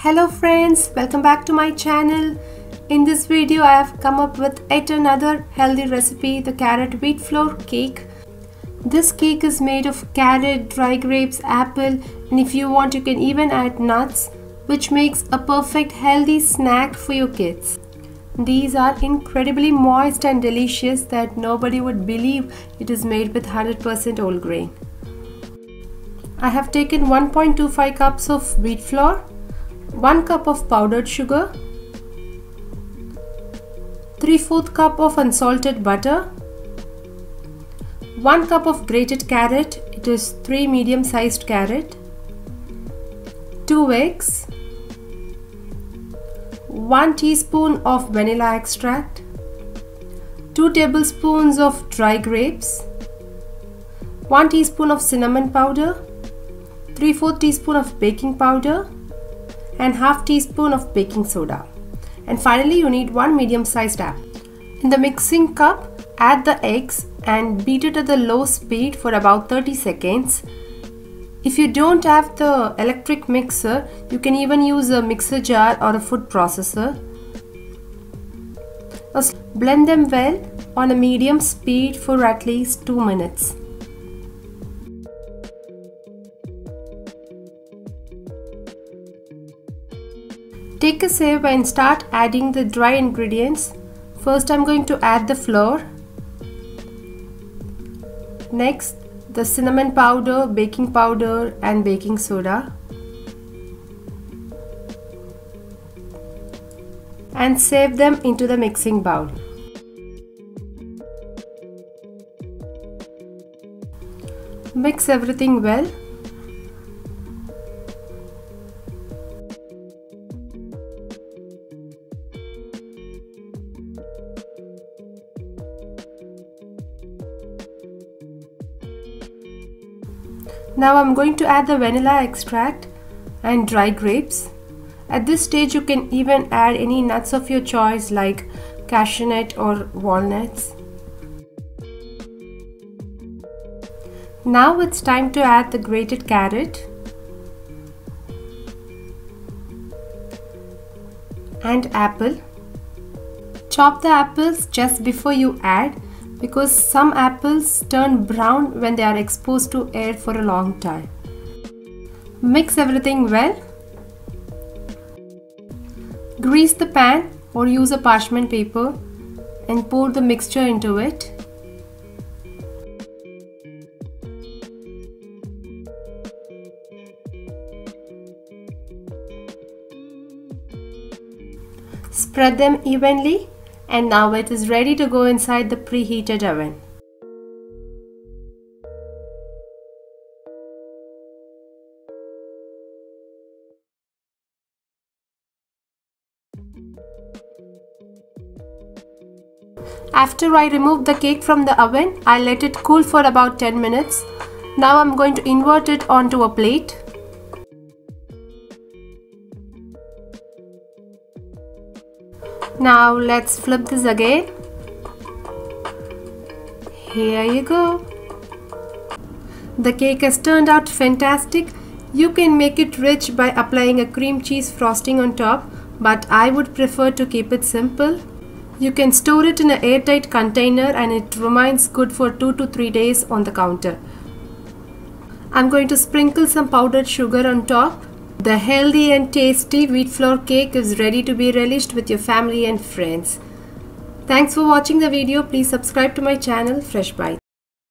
Hello friends, welcome back to my channel. In this video I have come up with yet another healthy recipe, the carrot wheat flour cake. This cake is made of carrot, dry grapes, apple, and if you want you can even add nuts, which makes a perfect healthy snack for your kids. These are incredibly moist and delicious that nobody would believe it is made with 100% whole grain. I have taken 1.25 cups of wheat flour, 1 cup of powdered sugar, 3/4 cup of unsalted butter, 1 cup of grated carrot, it is 3 medium-sized carrot, 2 eggs, 1 teaspoon of vanilla extract, 2 tablespoons of dry grapes, 1 teaspoon of cinnamon powder, 3/4 teaspoon of baking powder, and half teaspoon of baking soda. And finally you need 1 medium-sized apple. In the mixing cup, add the eggs and beat it at the low speed for about 30 seconds. If you don't have the electric mixer, you can even use a mixer jar or a food processor. Blend them well on a medium speed for at least 2 minutes. Take a sieve and start adding the dry ingredients. First I'm going to add the flour. Next the cinnamon powder, baking powder and baking soda. And save them into the mixing bowl. Mix everything well. Now I'm going to add the vanilla extract and dry grapes. At this stage you can even add any nuts of your choice like cashew nut or walnuts. Now it's time to add the grated carrot and apple. Chop the apples just before you add, because some apples turn brown when they are exposed to air for a long time. Mix everything well. Grease the pan or use a parchment paper and pour the mixture into it. Spread them evenly. And now it is ready to go inside the preheated oven. After I remove the cake from the oven, I let it cool for about 10 minutes. Now I'm going to invert it onto a plate. Now let's flip this again. Here you go. The cake has turned out fantastic. You can make it rich by applying a cream cheese frosting on top, but I would prefer to keep it simple. You can store it in an airtight container and it remains good for 2 to 3 days on the counter. I'm going to sprinkle some powdered sugar on top. The healthy and tasty wheat flour cake is ready to be relished with your family and friends. Thanks for watching the video. Please subscribe to my channel, Fresh Bites.